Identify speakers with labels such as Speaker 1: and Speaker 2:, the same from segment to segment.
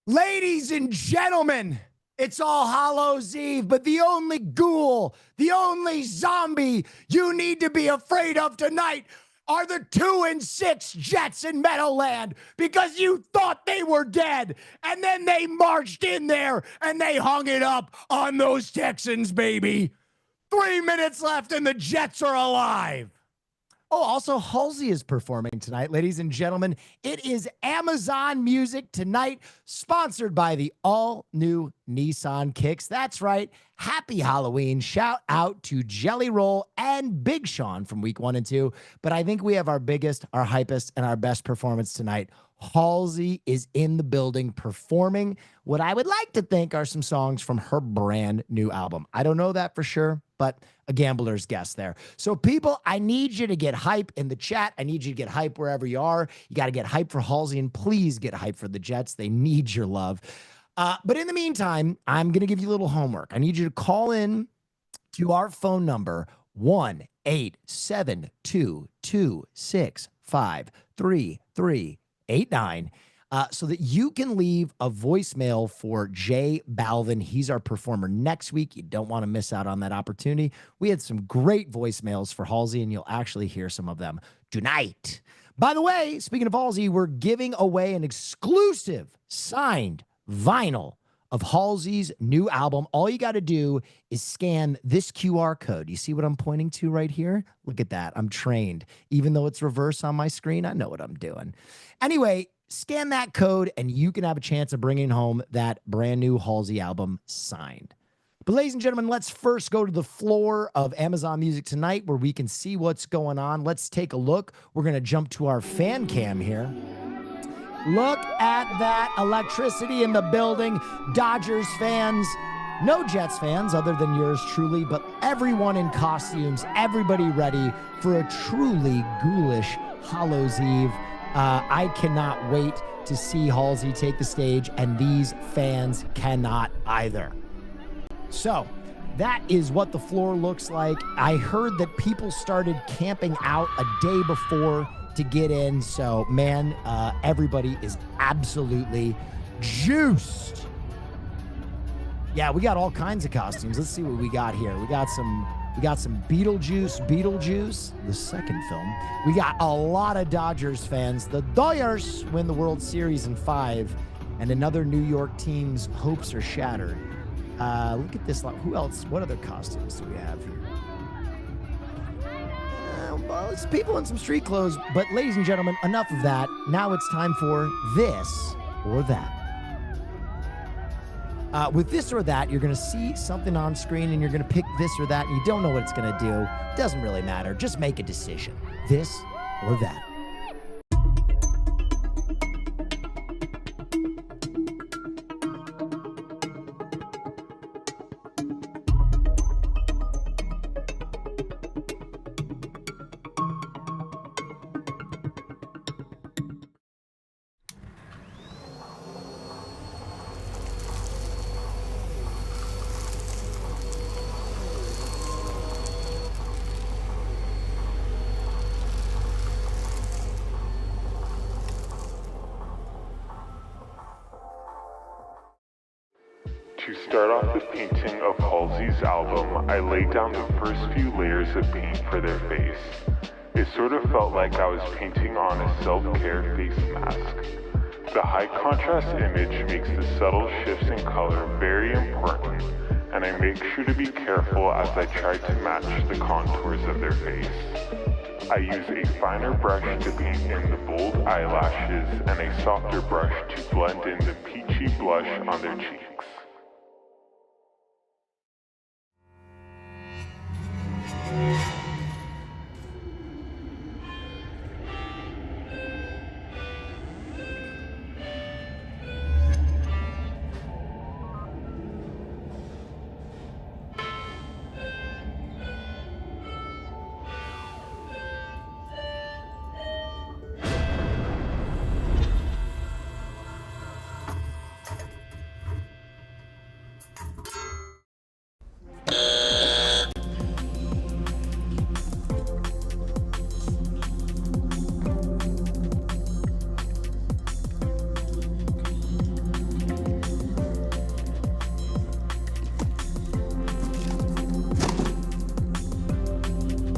Speaker 1: Ladies and gentlemen, it's All Hallows Eve, but the only ghoul, the only zombie you need to be afraid of tonight are the 2 and 6 Jets in Meadowland, because you thought they were dead, and then they marched in there and they hung it up on those Texans, baby. 3 minutes left and the Jets are alive. Oh, also, Halsey is performing tonight, ladies and gentlemen. It is Amazon Music tonight, sponsored by the all-new Nissan Kicks. That's right. Happy Halloween. Shout out to Jelly Roll and Big Sean from week 1 and 2. But I think we have our biggest, our hypest, and our best performance tonight. Halsey is in the building performing what I would like to think are some songs from her brand new album. I don't know that for sure, but a gambler's guess there. So people, I need you to get hype in the chat. I need you to get hype wherever you are. You got to get hype for Halsey, and please get hype for the Jets. They need your love. But in the meantime, I'm going to give you a little homework. I need you to call in to our phone number, 1-877-226-5339, so that you can leave a voicemail for Jay Balvin. He's our performer next week. You don't want to miss out on that opportunity. We had some great voicemails for Halsey, and you'll actually hear some of them tonight. By the way, speaking of Halsey, we're giving away an exclusive signed vinyl of Halsey's new album. All you got to do is scan this QR code. You see what I'm pointing to right here? Look at that. I'm trained. Even though it's reverse on my screen, I know what I'm doing. Anyway, scan that code and you can have a chance of bringing home that brand new Halsey album signed. But ladies and gentlemen, let's first go to the floor of Amazon Music tonight where we can see what's going on. Let's take a look. We're going to jump to our fan cam here. Look at that electricity in the building. Dodgers fans, no Jets fans other than yours truly, but everyone in costumes, everybody ready for a truly ghoulish Hallows Eve. I cannot wait to see Halsey take the stage, and these fans cannot either. So that is what the floor looks like. I heard that people started camping out a day before to get in. So, man, everybody is absolutely juiced. Yeah, we got all kinds of costumes. Let's see what we got here. We got some Beetlejuice, the second film. We got a lot of Dodgers fans. The Dodgers win the World Series in 5, and another New York team's hopes are shattered. Look at this. Who else? What other costumes do we have here? Well, it's people in some street clothes. But ladies and gentlemen, enough of that. Now it's time for this or that. With this or that, you're going to see something on screen and you're going to pick this or that, and you don't know what it's going to do. Doesn't really matter. Just make a decision. This or that.
Speaker 2: To start off the painting of Halsey's album, I laid down the first few layers of paint for their face. It sort of felt like I was painting on a self-care face mask. The high contrast image makes the subtle shifts in color very important, and I make sure to be careful as I try to match the contours of their face. I use a finer brush to paint in the bold eyelashes and a softer brush to blend in the peachy blush on their cheeks.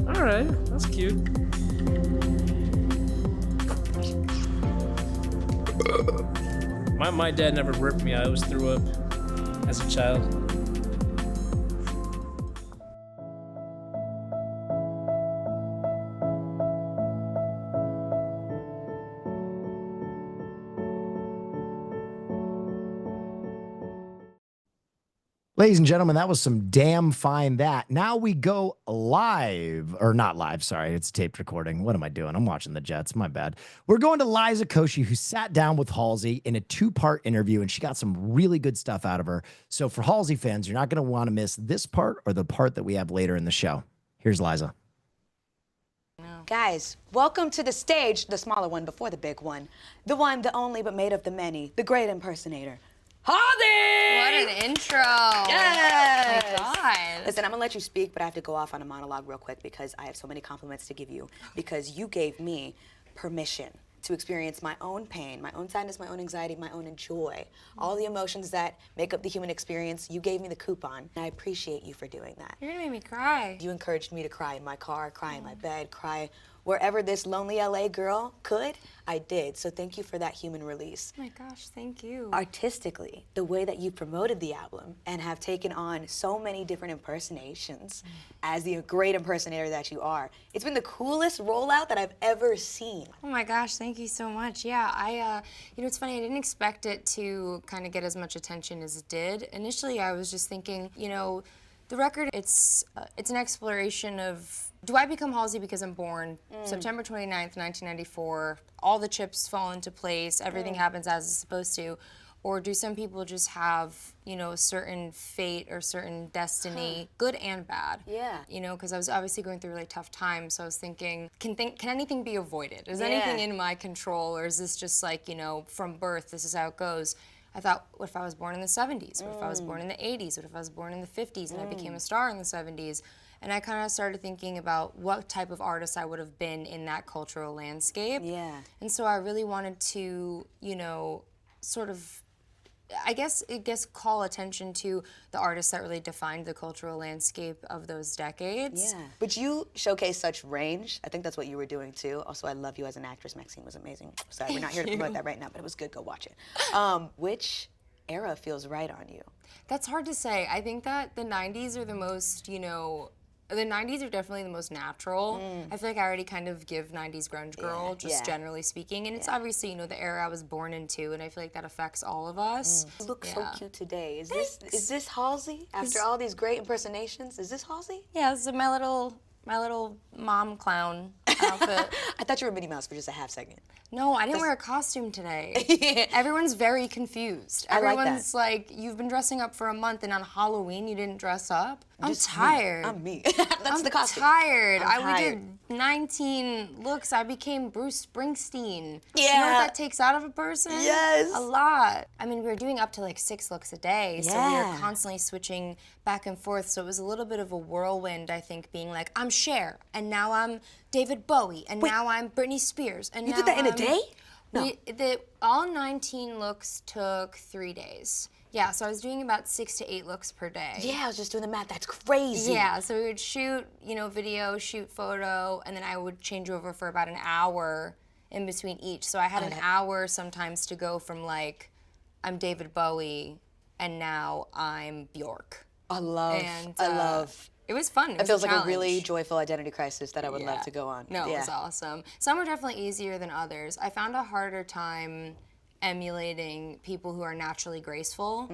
Speaker 3: Alright, that's cute. My dad never ripped me. I always threw up as a child.
Speaker 1: Ladies and gentlemen, that was some damn fine that. Now we go live, or not live, sorry, it's a taped recording. What am I doing? I'm watching the Jets, my bad. We're going to Liza Koshy, who sat down with Halsey in a two-part interview, and she got some really good stuff out of her. So for Halsey fans, you're not going to want to miss this part or the part that we have later in the show. Here's Liza.
Speaker 4: Guys, welcome to the stage, the smaller one before the big one. The one, the only, but made of the many, the great impersonator. Halsey!
Speaker 5: What an intro.
Speaker 4: Yes!
Speaker 5: Oh my God.
Speaker 4: Listen, I'm gonna let you speak, but I have to go off on a monologue real quick because I have so many compliments to give you because you gave me permission to experience my own pain, my own sadness, my own anxiety, my own joy. All the emotions that make up the human experience, you gave me the coupon. And I appreciate you for doing that.
Speaker 5: You're gonna make me cry.
Speaker 4: You encouraged me to cry in my car, cry in my bed, cry wherever this lonely LA girl could, I did. So thank you for that human release.
Speaker 5: Oh my gosh, thank you.
Speaker 4: Artistically, the way that you promoted the album and have taken on so many different impersonations as the great impersonator that you are, it's been the coolest rollout that I've ever seen.
Speaker 5: Oh my gosh, thank you so much. Yeah, you know, it's funny, I didn't expect it to kind of get as much attention as it did. Initially, I was just thinking, you know, the record, it's an exploration of, do I become Halsey because I'm born September 29th, 1994, all the chips fall into place, everything happens as it's supposed to, or do some people just have, you know, a certain fate or certain destiny, good and bad?
Speaker 4: Yeah.
Speaker 5: You know, because I was obviously going through a really tough time, so I was thinking, can anything be avoided? Is anything in my control, or is this just like, you know, from birth, this is how it goes? I thought, what if I was born in the 70s? What if I was born in the 80s? What if I was born in the 50s and I became a star in the 70s? And I kind of started thinking about what type of artist I would have been in that cultural landscape.
Speaker 4: Yeah.
Speaker 5: And so I really wanted to, you know, sort of, I guess call attention to the artists that really defined the cultural landscape of those decades.
Speaker 4: Yeah. But you showcase such range. I think that's what you were doing too. Also, I love you as an actress. Maxine was amazing. Sorry, we're not here to promote that right now, but it was good. Go watch it. Which era feels right on you?
Speaker 5: That's hard to say. I think that the 90s are the most, you know, the 90s are definitely the most natural. I feel like I already kind of give 90s grunge girl, just generally speaking. And it's obviously, you know, the era I was born into, and I feel like that affects all of us.
Speaker 4: You look so cute today. Is this Halsey? After all these great impersonations, is this Halsey?
Speaker 5: Yeah, this is my little mom clown outfit.
Speaker 4: I thought you were Minnie Mouse for just a half second.
Speaker 5: No, I didn't wear a costume today. Everyone's very confused.
Speaker 4: I like
Speaker 5: Everyone's
Speaker 4: that.
Speaker 5: like, you've been dressing up for a month and on Halloween you didn't dress up? I'm
Speaker 4: Just me.
Speaker 5: tired.
Speaker 4: I'm me. That's the costume.
Speaker 5: Tired.
Speaker 4: I'm
Speaker 5: We
Speaker 4: tired.
Speaker 5: did 19 looks. I became Bruce Springsteen.
Speaker 4: Yeah.
Speaker 5: You know what that takes out of a person?
Speaker 4: Yes.
Speaker 5: A lot. I mean, we were doing up to like 6 looks a day, so we were
Speaker 4: Yeah.
Speaker 5: constantly switching back and forth. So it was a little bit of a whirlwind, I think, being like, I'm Cher, and now I'm David Bowie, and now I'm Britney Spears, and
Speaker 4: You
Speaker 5: now
Speaker 4: did that in a
Speaker 5: I'm-
Speaker 4: day? No.
Speaker 5: All 19 looks took 3 days. Yeah, so I was doing about 6 to 8 looks per day.
Speaker 4: Yeah, I was just doing the math. That's crazy.
Speaker 5: Yeah, so we would shoot, you know, video, shoot photo, and then I would change over for about an hour in between each. So I had an hour sometimes to go from like, I'm David Bowie, and now I'm Bjork.
Speaker 4: I love.
Speaker 5: It was fun. It
Speaker 4: It feels like a really
Speaker 5: challenge.
Speaker 4: joyful identity crisis that I would love to go on.
Speaker 5: No, it was awesome. Some are definitely easier than others. I found a harder time emulating people who are naturally graceful.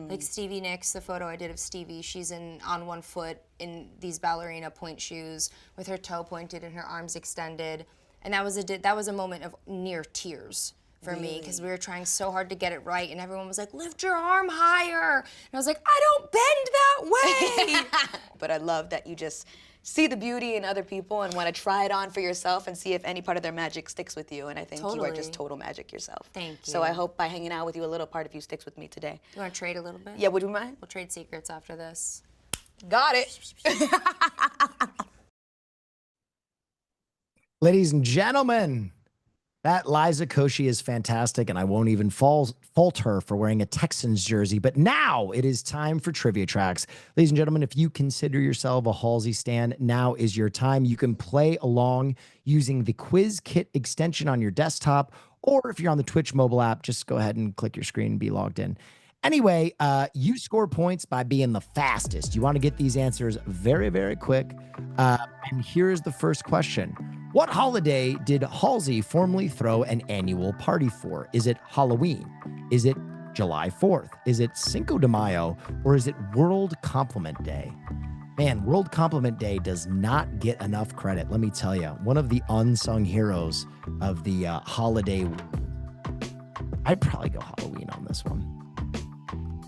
Speaker 5: Like Stevie Nicks, the photo I did of Stevie, she's on one foot in these ballerina point shoes with her toe pointed and her arms extended. And that was a moment of near tears for me, because we were trying so hard to get it right, and everyone was like, lift your arm higher. And I was like, I don't bend that way.
Speaker 4: But I love that you just see the beauty in other people and want to try it on for yourself and see if any part of their magic sticks with you. And I think you are just total magic yourself.
Speaker 5: Thank you.
Speaker 4: So I hope by hanging out with you, a little part of you sticks with me today.
Speaker 5: You want to trade a little bit?
Speaker 4: Yeah, would you mind?
Speaker 5: We'll trade secrets after this.
Speaker 4: Got it.
Speaker 1: Ladies and gentlemen, that Liza Koshy is fantastic, and I won't even fault her for wearing a Texans jersey. But now it is time for Trivia Tracks. Ladies and gentlemen, if you consider yourself a Halsey stan, now is your time. You can play along using the Quiz Kit extension on your desktop, or if you're on the Twitch mobile app, just go ahead and click your screen and be logged in. Anyway, you score points by being the fastest. You want to get these answers very, very quick. And here's the first question. What holiday did Halsey formerly throw an annual party for? Is it Halloween? Is it July 4th? Is it Cinco de Mayo? Or is it World Compliment Day? Man, World Compliment Day does not get enough credit. Let me tell you, one of the unsung heroes of the holiday. I'd probably go Halloween on this one.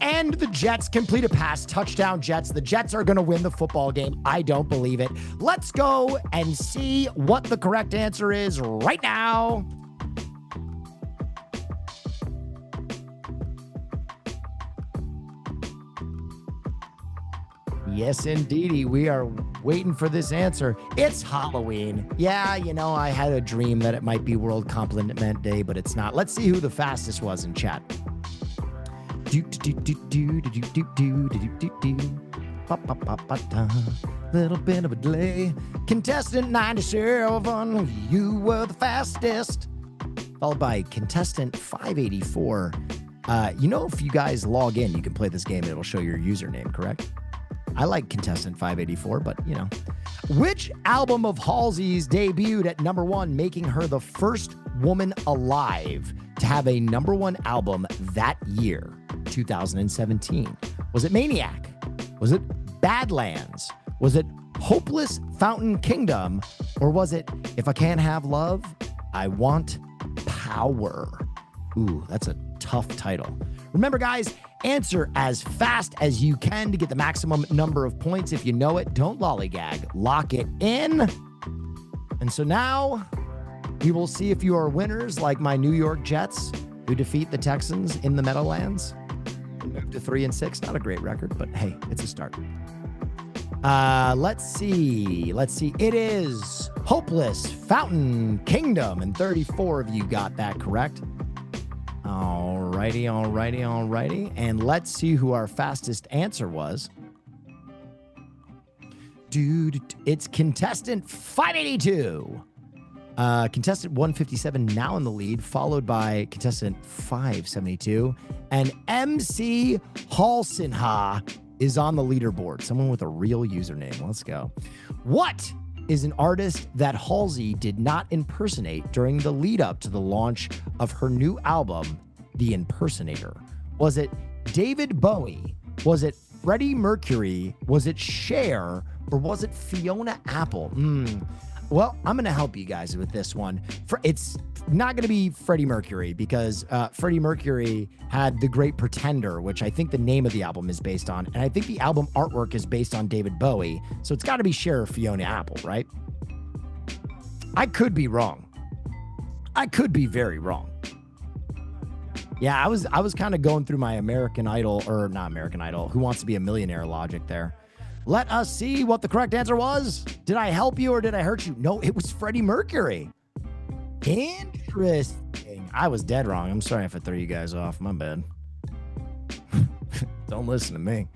Speaker 1: And the Jets complete a pass. Touchdown, Jets. The Jets are going to win the football game. I don't believe it. Let's go and see what the correct answer is right now. Yes, indeedy. We are waiting for this answer. It's Halloween. Yeah, you know, I had a dream that it might be World Compliment Day, but it's not. Let's see who the fastest was in chat. Little bit of a delay. Contestant 97, you were the fastest. Followed by contestant 584. You know, if you guys log in, you can play this game. It'll show your username, correct? I like contestant 584, but you know. Which album of Halsey's debuted at #1, making her the first woman alive to have a #1 album that year, 2017? Was it Maniac? Was it Badlands? Was it Hopeless Fountain Kingdom? Or was it If I Can't Have Love, I Want Power? Ooh, that's a tough title. Remember, guys, answer as fast as you can to get the maximum number of points. If you know it, don't lollygag. Lock it in. And so now we will see if you are winners like my New York Jets, who defeat the Texans in the Meadowlands and move to 3-6. Not a great record, but hey, it's a start. Let's see. It is Hopeless Fountain Kingdom, and 34 of you got that correct. Alrighty. And let's see who our fastest answer was. Dude, it's contestant 582. Contestant 157 now in the lead, followed by contestant 572. And MC Halsinha is on the leaderboard. Someone with a real username. Let's go. What is an artist that Halsey did not impersonate during the lead up to the launch of her new album, The Impersonator? Was it David Bowie? Was it Freddie Mercury? Was it Cher? Or was it Fiona Apple? Well, I'm going to help you guys with this one. It's not going to be Freddie Mercury, because Freddie Mercury had The Great Pretender, which I think the name of the album is based on. And I think the album artwork is based on David Bowie. So it's got to be Cher or Fiona Apple, right? I could be wrong. I could be very wrong. Yeah, I was kind of going through my American Idol, or not American Idol, Who Wants to Be a Millionaire logic there. Let us see what the correct answer was. Did I help you or did I hurt you? No, it was Freddie Mercury. Interesting. I was dead wrong. I'm sorry if I threw you guys off. My bad. Don't listen to me.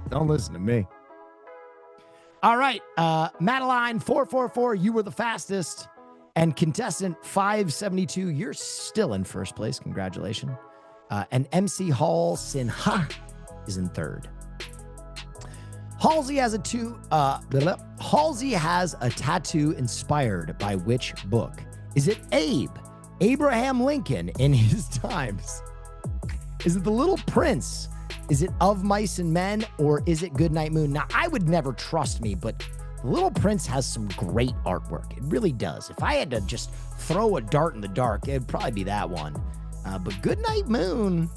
Speaker 1: Don't listen to me. All right. Madeline 444, you were the fastest. And contestant 572, you're still in first place. Congratulations. And MC Hall Sinha is in third. Halsey has Halsey has a tattoo inspired by which book? Is it Abraham Lincoln in his times? Is it The Little Prince? Is it Of Mice and Men? Or is it Goodnight Moon? Now, I would never trust me, but The Little Prince has some great artwork. It really does. If I had to just throw a dart in the dark, it'd probably be that one. But Goodnight Moon,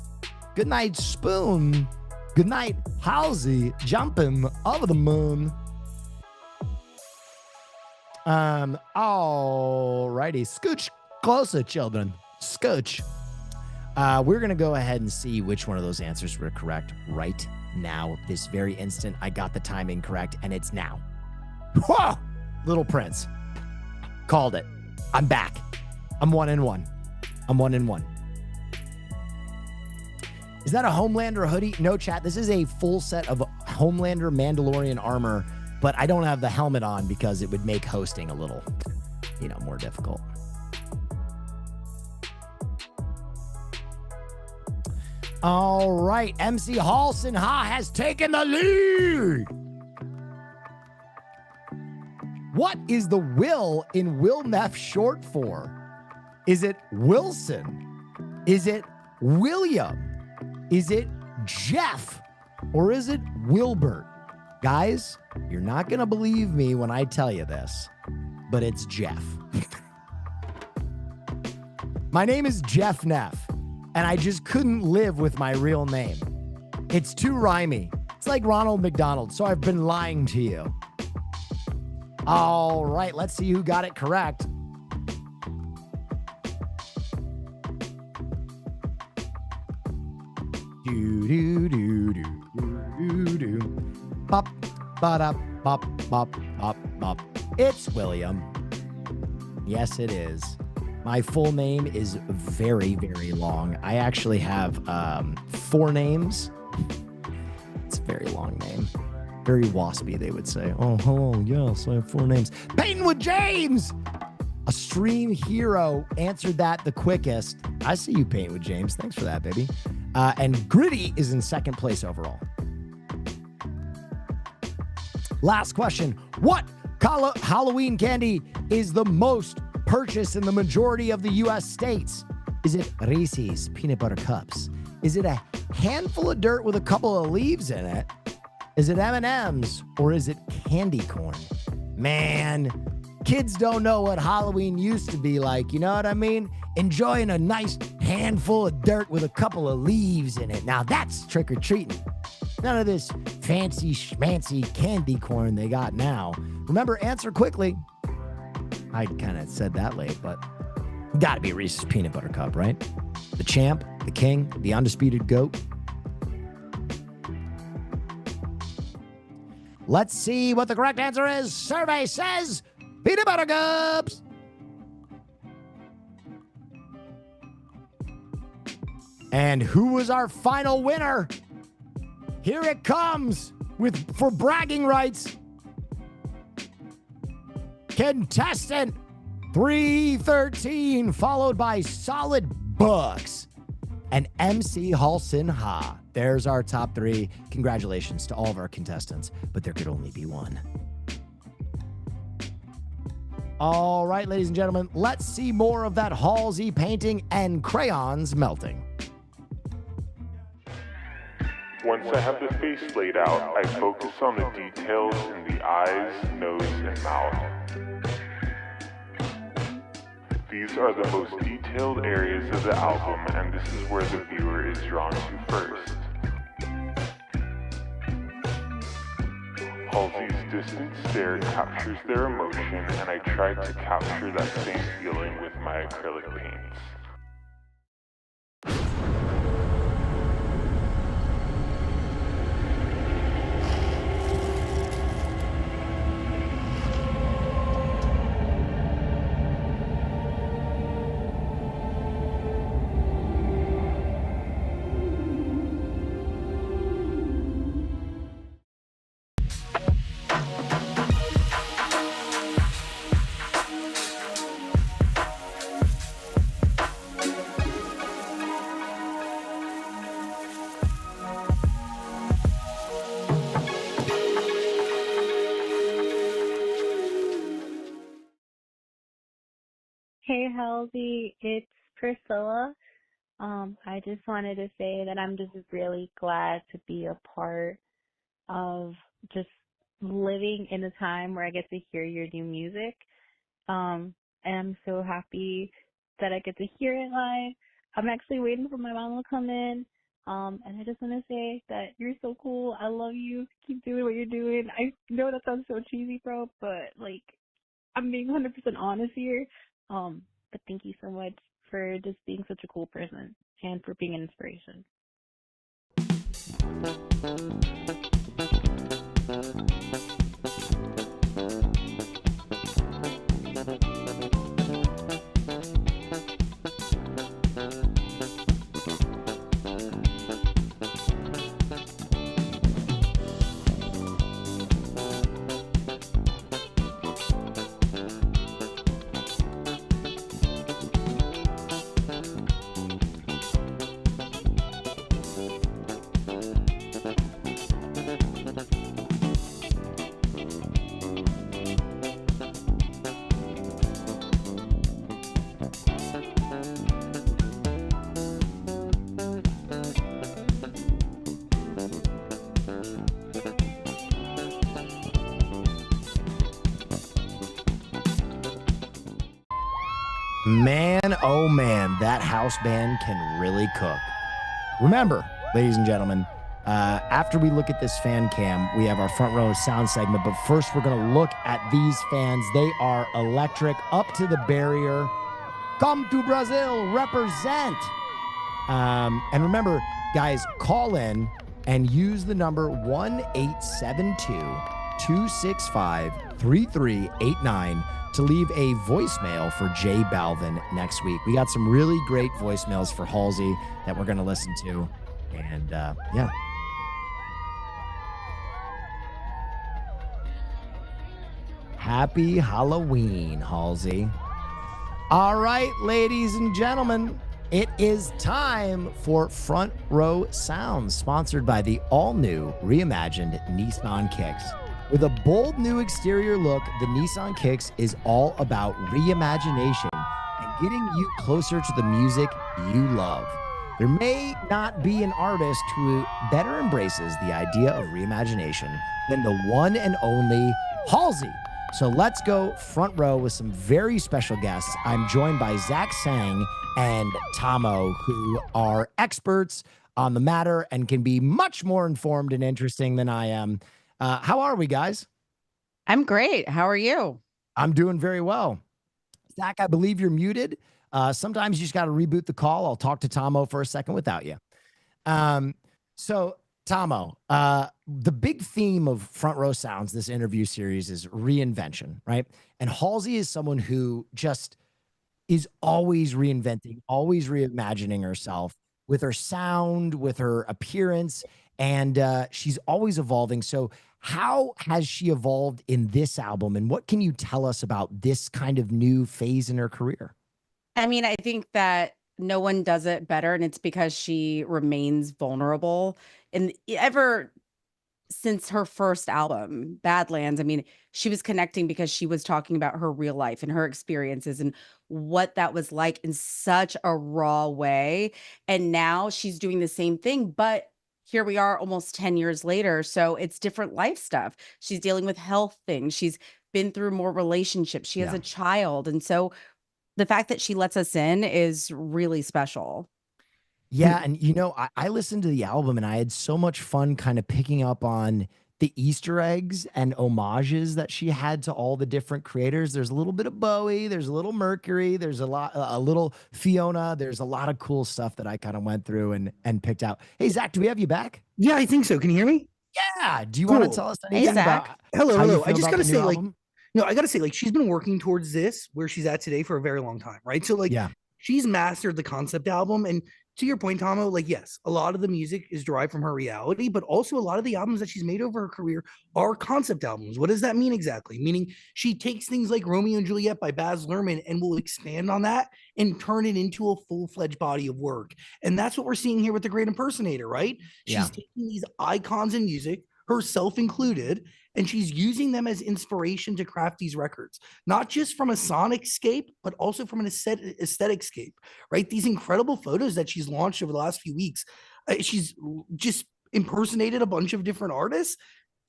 Speaker 1: Goodnight Spoon, Goodnight Halsey, jumping over the moon. Alrighty, scooch closer, children. Scooch. We're going to go ahead and see which one of those answers were correct right now. This very instant, I got the timing correct, and it's now. Whoa! Little Prince. Called it. I'm back. I'm 1-1. I'm 1-1. Is that a Homelander hoodie? No, chat. This is a full set of Homelander Mandalorian armor, but I don't have the helmet on because it would make hosting a little, more difficult. All right. MC Hall Sinha has taken the lead. What is the Will in Will Neff short for? Is it Wilson? Is it William? Is it Jeff? Or is it Wilbert? Guys, you're not going to believe me when I tell you this, but it's Jeff. My name is Jeff Neff, and I just couldn't live with my real name. It's too rhymey. It's like Ronald McDonald, so I've been lying to you. All right, let's see who got it correct. Bop, ba-da, bop, bop, bop, bop. It's William. Yes, it is. My full name is very, very long. I actually have 4 names. It's a very long name. Very waspy, they would say. Oh, hello, yes, I have 4 names. Painting with James! A stream hero answered that the quickest. I see you, Painting with James. Thanks for that, baby. And Gritty is in second place overall. Last question. What Halloween candy is the most purchased in the majority of the U.S. states? Is it Reese's Peanut Butter Cups? Is it a handful of dirt with a couple of leaves in it? Is it M&M's or is it candy corn? Man, kids don't know what Halloween used to be like, you know what I mean? Enjoying a nice handful of dirt with a couple of leaves in it. Now that's trick-or-treating. None of this fancy schmancy candy corn they got now. Remember, answer quickly. I kind of said that late, but gotta be Reese's Peanut Butter Cup, right? The champ, the king, the undisputed GOAT. Let's see what the correct answer is. Survey says Peanut Butter Cups. And who was our final winner? Here it comes for bragging rights. Contestant 313, followed by Solid Bucks and MC Hall Sinha. There's our top 3. Congratulations to all of our contestants, but there could only be one. All right, ladies and gentlemen, let's see more of that Halsey painting and crayons melting.
Speaker 2: Once I have the face laid out, I focus on the details in the eyes, nose, and mouth. These are the most detailed areas of the album, and this is where the viewer is drawn to first. Halsey's distant stare captures their emotion, and I try to capture that same feeling with my acrylic paints.
Speaker 6: Hey, Halsey, it's Priscilla. I just wanted to say that I'm just really glad to be a part of just living in a time where I get to hear your new music. And I'm so happy that I get to hear it live. I'm actually waiting for my mom to come in. And I just want to say that you're so cool. I love you. Keep doing what you're doing. I know that sounds so cheesy, bro, but like, I'm being 100% honest here. But thank you so much for just being such a cool person and for being an inspiration.
Speaker 1: Man, oh man, that house band can really cook. Remember, ladies and gentlemen, after we look at this fan cam, we have our front row sound segment. But first, we're going to look at these fans. They are electric, up to the barrier. Come to Brazil, represent. And remember, guys, call in and use the number 1-872-265-3389 to leave a voicemail for J Balvin next week. We got some really great voicemails for Halsey that we're going to listen to. And yeah. Happy Halloween, Halsey. All right, ladies and gentlemen, it is time for Front Row Sounds, sponsored by the all-new reimagined Nissan Kicks. With a bold new exterior look, the Nissan Kicks is all about reimagination and getting you closer to the music you love. There may not be an artist who better embraces the idea of reimagination than the one and only Halsey. So let's go front row with some very special guests. I'm joined by Zach Sang and Tomo, who are experts on the matter and can be much more informed and interesting than I am. How are we, guys?
Speaker 7: I'm great. How are you?
Speaker 1: I'm doing very well. Zach, I believe you're muted. Sometimes you just got to reboot the call. I'll talk to Tomo for a second without you. So, Tomo, the big theme of Front Row Sounds, this interview series, is reinvention, right? And Halsey is someone who just is always reinventing, always reimagining herself with her sound, with her appearance, and she's always evolving. So how has she evolved in this album, and what can you tell us about this kind of new phase in her career?
Speaker 7: I mean, I think that no one does it better, and it's because she remains vulnerable. And ever since her first album, Badlands, I mean, she was connecting because she was talking about her real life and her experiences and what that was like in such a raw way. And now she's doing the same thing, but here we are almost 10 years later. So it's different life stuff. She's dealing with health things. She's been through more relationships. She has
Speaker 1: Yeah.
Speaker 7: a child. And so the fact that she lets us in is really special.
Speaker 1: Yeah, and you know, I listened to the album and I had so much fun kind of picking up on the Easter eggs and homages that she had to all the different creators. There's a little bit of Bowie, there's a little Mercury, there's a little Fiona. There's a lot of cool stuff that I kind of went through and picked out. Hey, Zach, do we have you back?
Speaker 8: Yeah, I think so. Can you hear me?
Speaker 1: Yeah. Do you want to
Speaker 8: Cool.
Speaker 1: tell us
Speaker 7: Hey,
Speaker 1: anything
Speaker 7: Zach.
Speaker 1: about
Speaker 8: Hello,
Speaker 1: how you
Speaker 8: hello. I
Speaker 1: feel
Speaker 8: just
Speaker 1: about
Speaker 8: gotta
Speaker 1: the new
Speaker 8: say, like,
Speaker 1: album?
Speaker 8: no, I gotta say, like, she's been working towards this where she's at today for a very long time, right? So, like,
Speaker 1: Yeah.
Speaker 8: she's mastered the concept album. And to your point, Tomo, like, yes, a lot of the music is derived from her reality, but also a lot of the albums that she's made over her career are concept albums. What does that mean exactly? Meaning she takes things like Romeo and Juliet by Baz Luhrmann and will expand on that and turn it into a full-fledged body of work. And that's what we're seeing here with The Great Impersonator, right?
Speaker 1: Yeah.
Speaker 8: She's taking these icons in music, herself included, and she's using them as inspiration to craft these records, not just from a sonic scape, but also from an aesthetic scape, right? These incredible photos that she's launched over the last few weeks. She's just impersonated a bunch of different artists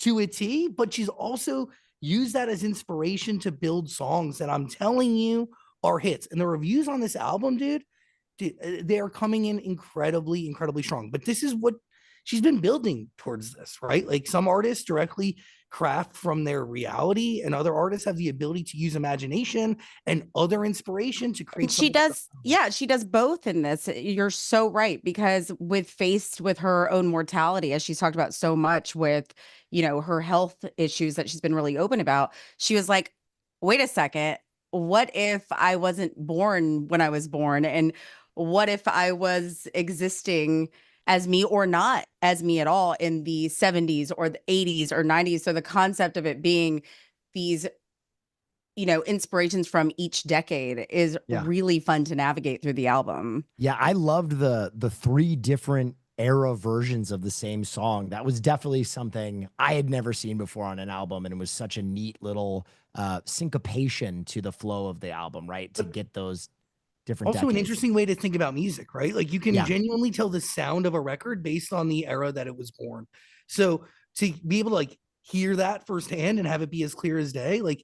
Speaker 8: to a T, but she's also used that as inspiration to build songs that I'm telling you are hits. And the reviews on this album, dude, they are coming in incredibly, incredibly strong. But this is what she's been building towards this, right? Like some artists directly craft from their reality, and other artists have the ability to use imagination and other inspiration to create
Speaker 7: And she
Speaker 8: something.
Speaker 7: does, yeah, she does both in this. You're so right, because with faced with her own mortality, as she's talked about so much with, her health issues that she's been really open about, she was like, wait a second, what if I wasn't born when I was born? And what if I was existing as me or not as me at all in the 70s or the 80s or 90s? So the concept of it being these inspirations from each decade is
Speaker 1: Yeah.
Speaker 7: really fun to navigate through the album.
Speaker 1: Yeah, I loved the three different era versions of the same song. That was definitely something I had never seen before on an album, and it was such a neat little syncopation to the flow of the album, right? To get those different
Speaker 8: Also an
Speaker 1: decades.
Speaker 8: interesting way to think about music, right? Like you can
Speaker 1: Yeah.
Speaker 8: genuinely tell the sound of a record based on the era that it was born. So to be able to like hear that firsthand and have it be as clear as day, like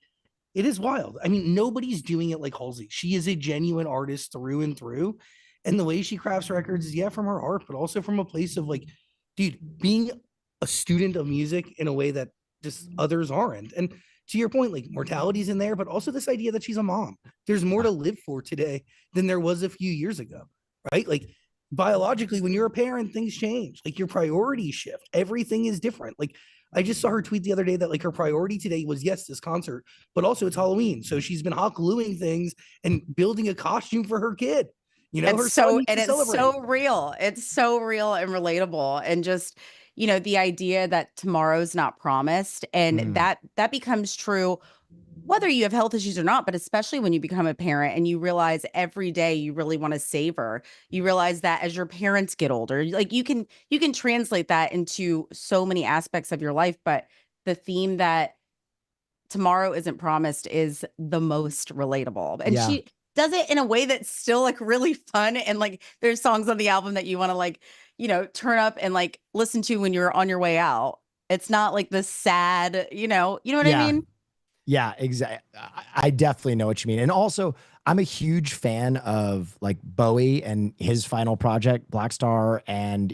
Speaker 8: it is wild. I mean, nobody's doing it like Halsey. She is a genuine artist through and through. And the way she crafts records is, yeah, from her heart, but also from a place of like, dude, being a student of music in a way that just others aren't. And to your point, like mortality's in there, but also this idea that she's a mom. There's more to live for today than there was a few years ago, right? Like biologically, when you're a parent, things change. Like your priorities shift. Everything is different. Like I just saw her tweet the other day that like her priority today was, yes, this concert, but also it's Halloween. So she's been hot gluing things and building a costume for her kid. Her son needs to
Speaker 7: It's
Speaker 8: celebrate.
Speaker 7: so real. It's so real and relatable. And just, the idea that tomorrow's not promised, and
Speaker 1: Mm.
Speaker 7: that becomes true whether you have health issues or not, but especially when you become a parent and you realize every day you really want to savor. You realize that as your parents get older, like you can translate that into so many aspects of your life, but the theme that tomorrow isn't promised is the most relatable. And
Speaker 1: Yeah.
Speaker 7: she does it in a way that's still like really fun. And like there's songs on the album that you want to like, turn up and like listen to when you're on your way out. It's not like the sad, you know what I
Speaker 1: Yeah.
Speaker 7: mean?
Speaker 1: Yeah, exactly. I definitely know what you mean. And also, I'm a huge fan of like Bowie and his final project, Black Star, and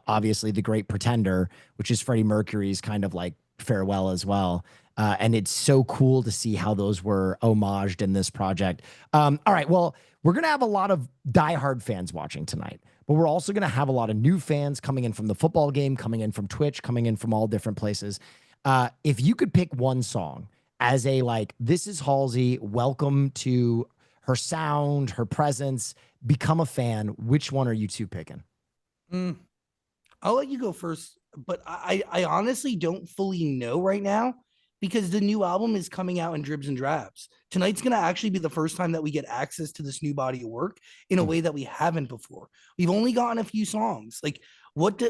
Speaker 1: obviously The Great Pretender, which is Freddie Mercury's kind of like farewell as well. And it's so cool to see how those were homaged in this project. All right, well, we're gonna have a lot of diehard fans watching tonight, but we're also gonna have a lot of new fans coming in from the football game, coming in from Twitch, coming in from all different places. If you could pick one song as a like, this is Halsey, welcome to her sound, her presence, become a fan, which one are you two picking?
Speaker 8: I'll let you go first, but I honestly don't fully know right now because the new album is coming out in dribs and drabs. Tonight's going to actually be the first time that we get access to this new body of work in a way that we haven't before. We've only gotten a few songs. Like what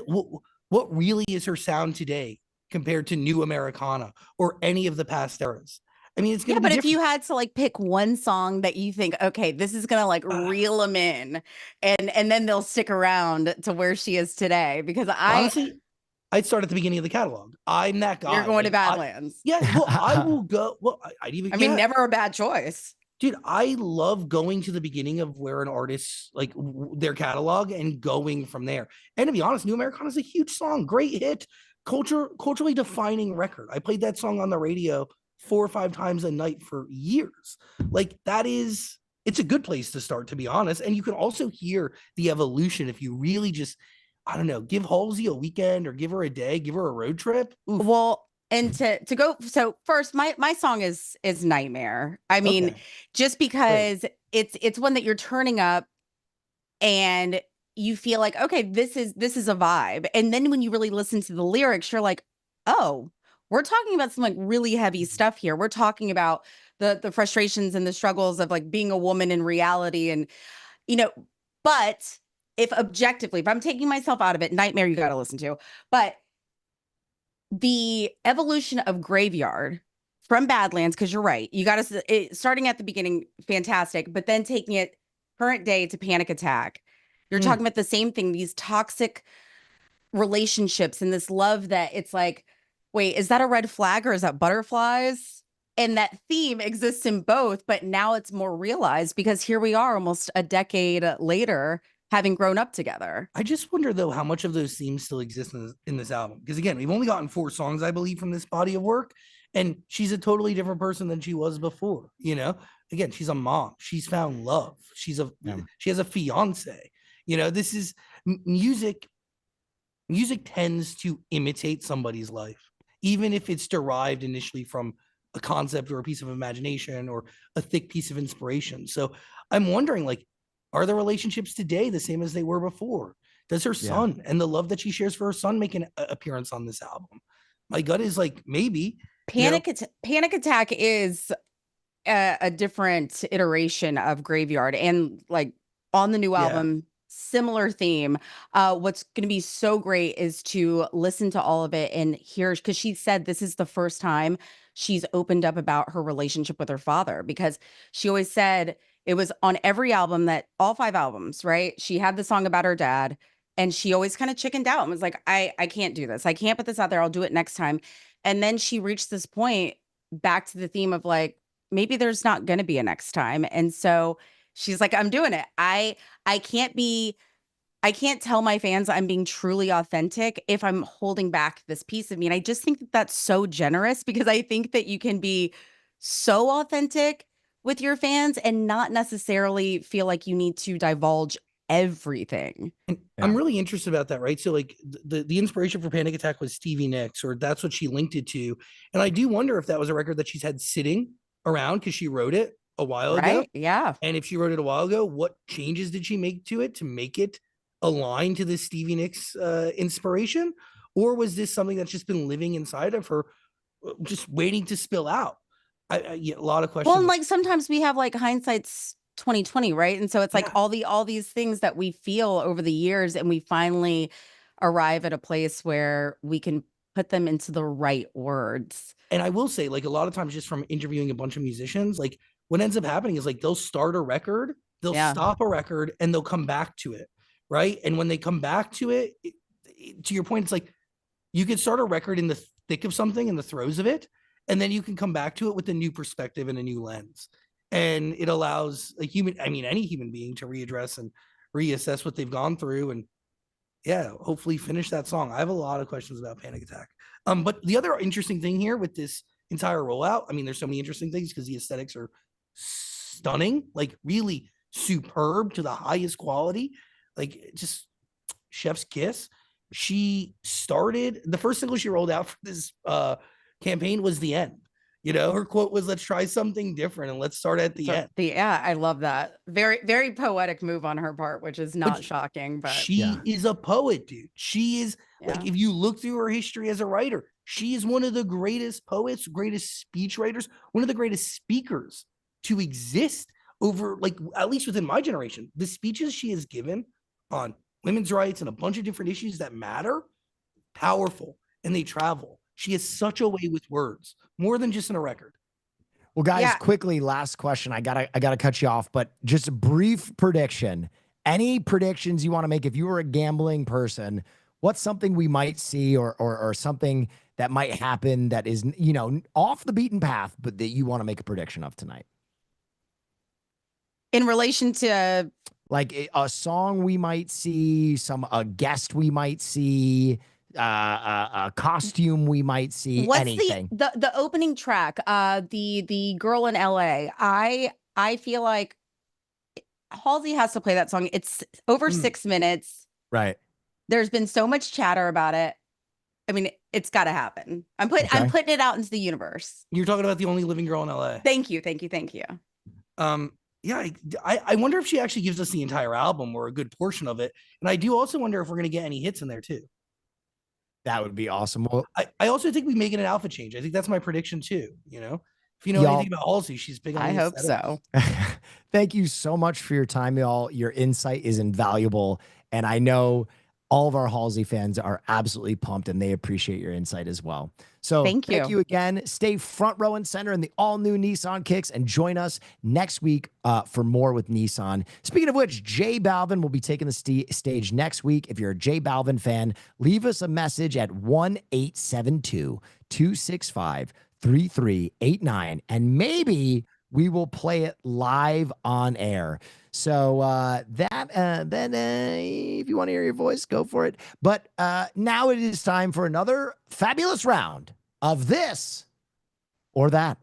Speaker 8: really is her sound today compared to new Americana or any of the past eras? I mean, it's going
Speaker 7: Yeah,
Speaker 8: to be
Speaker 7: but if
Speaker 8: different.
Speaker 7: you had to like pick one song that you think, okay, this is gonna like reel them in, and then they'll stick around to where she is today. Because
Speaker 8: Honestly, I'd start at the beginning of the catalog. I'm that
Speaker 7: you're
Speaker 8: guy.
Speaker 7: going to
Speaker 8: Like,
Speaker 7: Badlands.
Speaker 8: yeah, well, I will go. Well, I'd even.
Speaker 7: I mean,
Speaker 8: Yeah,
Speaker 7: never a bad choice.
Speaker 8: dude, I love going to the beginning of where an artist like their catalog and going from there. And to be honest, New Americana is a huge song, great hit, culturally defining record. I played that song on the radio 4 or 5 times a night for years. Like that is. It's a good place to start, to be honest. And you can also hear the evolution if you really just I don't know, give Halsey a weekend or give her a day, give her a road trip. Oof.
Speaker 7: Well, and to go, so first, my song is Nightmare. I mean,
Speaker 8: Okay.
Speaker 7: just
Speaker 8: Great.
Speaker 7: because it's one that you're turning up and you feel like, okay, this is a vibe. And then when you really listen to the lyrics, you're like, oh, we're talking about some like really heavy stuff here. We're talking about the frustrations and the struggles of like being a woman in reality. And, you know, but if objectively, if I'm taking myself out of it, Nightmare you gotta listen to. But the evolution of Graveyard from Badlands, because you're right, you got to starting at the beginning, fantastic, but then taking it current day to Panic Attack. You're talking about the same thing, these toxic relationships and this love that it's like, wait, is that a red flag or is that butterflies? And that theme exists in both, but now it's more realized because here we are almost a decade later having grown up together.
Speaker 8: I just wonder though how much of those themes still exist in this album. Because again, we've only gotten 4 songs, I believe, from this body of work. And she's a totally different person than she was before. You know, again, she's a mom. She's found love. She has a fiance. You know, this is music. Music tends to imitate somebody's life, even if it's derived initially from a concept or a piece of imagination or a thick piece of inspiration. So I'm wondering, like, are the relationships today the same as they were before? Does her son and the love that she shares for her son make an appearance on this album? My gut is like, maybe.
Speaker 7: Panic Attack is a different iteration of Graveyard, and like on the new album, similar theme. What's going to be so great is to listen to all of it and hear, because she said this is the first time she's opened up about her relationship with her father, because she always said it was on every album, that all 5 albums, right? She had the song about her dad, and she always kind of chickened out and was like, I can't do this. I can't put this out there. I'll do it next time. And then she reached this point back to the theme of like, maybe there's not going to be a next time. And so she's like, I'm doing it. I can't tell my fans I'm being truly authentic if I'm holding back this piece of me. And I just think that that's so generous, because I think that you can be so authentic with your fans and not necessarily feel like you need to divulge everything.
Speaker 8: And I'm really interested about that, right? So like the inspiration for Panic Attack was Stevie Nicks, or that's what she linked it to. And I do wonder if that was a record that she's had sitting around because she wrote it a while ago.
Speaker 7: Yeah.
Speaker 8: And if she wrote it a while ago, what changes did she make to it to make it align to this Stevie Nicks inspiration? Or was this something that's just been living inside of her, just waiting to spill out? I get a lot of questions.
Speaker 7: Well, and like sometimes we have like hindsight's 2020, right? And so it's like all these things that we feel over the years, and we finally arrive at a place where we can put them into the right words.
Speaker 8: And I will say, like, a lot of times just from interviewing a bunch of musicians, like what ends up happening is like they'll start a record, they'll stop a record, and they'll come back to it, right? And when they come back to it, to your point, it's like you could start a record in the thick of something, in the throes of it, and then you can come back to it with a new perspective and a new lens. And it allows a human, I mean, any human being to readdress and reassess what they've gone through, and hopefully finish that song. I have a lot of questions about Panic Attack. But the other interesting thing here with this entire rollout, I mean, there's so many interesting things because the aesthetics are stunning, like really superb to the highest quality, like just chef's kiss. She started, the first single she rolled out for this campaign was The End. You know, her quote was, let's try something different and let's start at the end.
Speaker 7: I love that. Very, very poetic move on her part, which is not shocking, but
Speaker 8: she is a poet, dude. She is like, if you look through her history as a writer, she is one of the greatest poets, greatest speech writers, one of the greatest speakers to exist over, like, at least within my generation. The speeches she has given on women's rights and a bunch of different issues that matter, powerful, and they travel. She has such a way with words, more than just in a record.
Speaker 1: Well, guys, quickly, last question. I gotta cut you off, but just a brief prediction. Any predictions you want to make? If you were a gambling person, what's something we might see, or something that might happen that is, you know, off the beaten path, but that you want to make a prediction of tonight?
Speaker 7: In relation to
Speaker 1: like a song we might see, a guest we might see, a costume we might see,
Speaker 7: what's
Speaker 1: anything.
Speaker 7: The opening track, the girl in LA. I feel like Halsey has to play that song. It's over 6 minutes.
Speaker 1: Right.
Speaker 7: There's been so much chatter about it. I mean, it's got to happen. I'm putting it out into the universe.
Speaker 8: You're talking about the only living girl in LA.
Speaker 7: Thank you.
Speaker 8: Yeah, I wonder if she actually gives us the entire album or a good portion of it. And I do also wonder if we're going to get any hits in there too.
Speaker 1: That would be awesome. Well,
Speaker 8: I also think we make it an alpha change. I think that's my prediction too. You know, if you know anything about Halsey, she's big on
Speaker 7: I hope so.
Speaker 1: Thank you so much for your time, y'all. Your insight is invaluable. And I know all of our Halsey fans are absolutely pumped and they appreciate your insight as well. So
Speaker 7: Thank you.
Speaker 1: again. Stay front row and center in the all new Nissan Kicks and join us next week for more with Nissan. Speaking of which, J Balvin will be taking the stage next week. If you're a J Balvin fan, leave us a message at 1-872-265-3389 and maybe we will play it live on air. So then if you want to hear your voice, go for it. But now it is time for another fabulous round of this or that.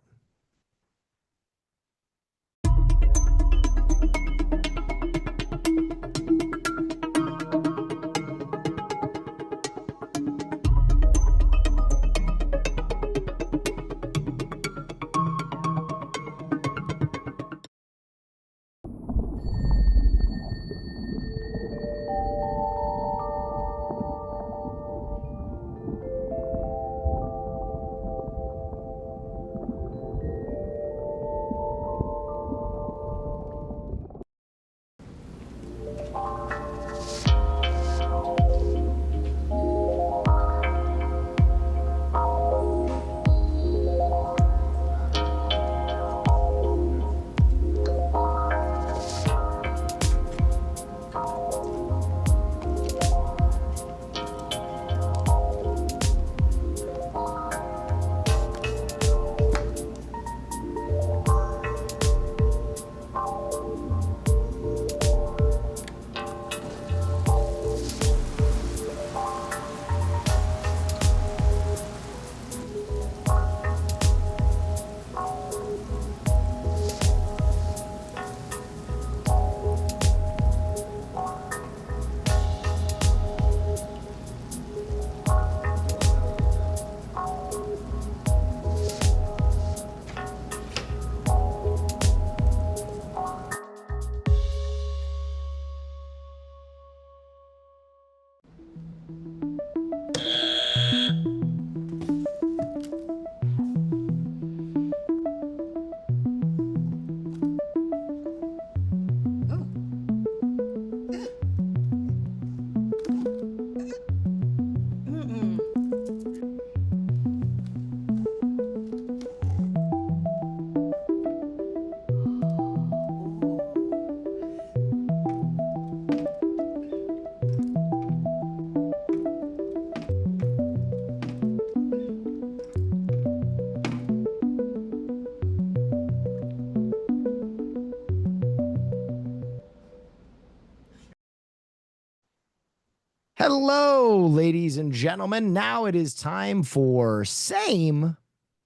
Speaker 1: Hello, ladies and gentlemen. Now it is time for same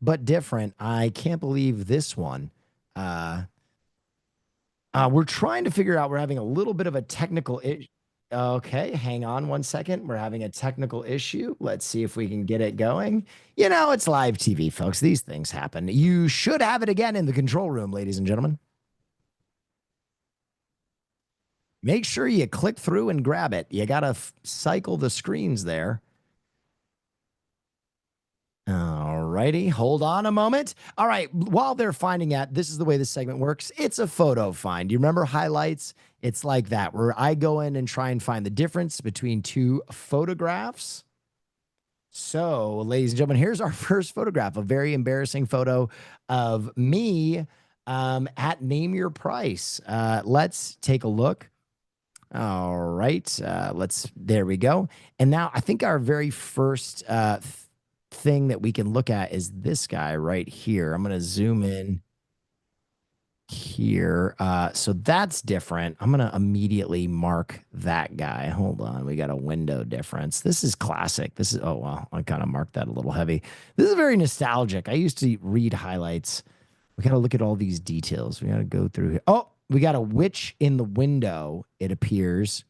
Speaker 1: but different. I can't believe this one. We're trying to figure out, we're having a little bit of a technical issue. Okay, hang on one second. We're having a technical issue. Let's see if we can get it going. You know, it's live TV, folks. These things happen. You should have it again in the control room, ladies and gentlemen. Make sure you click through and grab it. You got to cycle the screens there. All righty. Hold on a moment. All right. While they're finding that, this is the way this segment works. It's a photo find. You remember highlights? It's like that, where I go in and try and find the difference between two photographs. So, ladies and gentlemen, here's our first photograph, a very embarrassing photo of me at Name Your Price. Let's take a look. All right. There we go. And now I think our very first thing that we can look at is this guy right here. I'm going to zoom in here. So that's different. I'm going to immediately mark that guy. Hold on. We got a window difference. This is classic. This is, oh, well, I kind of marked that a little heavy. This is very nostalgic. I used to read highlights. We got to look at all these details. We got to go through here. Oh, we got a witch in the window, it appears,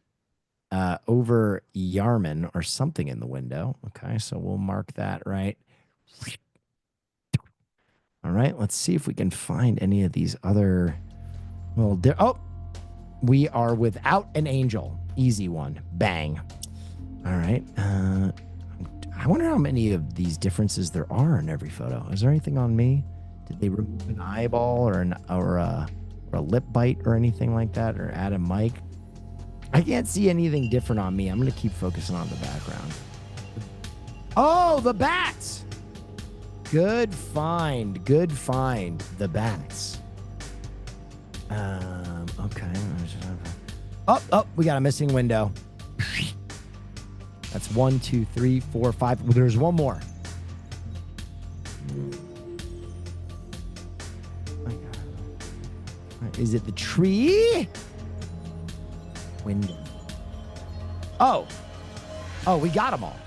Speaker 1: over Yarman or something in the window. Okay, so we'll mark that right. All right, let's see if we can find any of these other little... Oh, we are without an angel. Easy one. Bang. All right. I wonder how many of these differences there are in every photo. Is there anything on me? Did they remove an eyeball or a lip bite or anything like that, or add a mic? I can't see anything different on me. I'm going to keep focusing on the background. Oh, the bats. Good find. Good find. The bats. Okay. Oh, we got a missing window. That's 1, 2, 3, 4, 5. Well, there's one more. Is it the tree? Window. Oh, we got them all.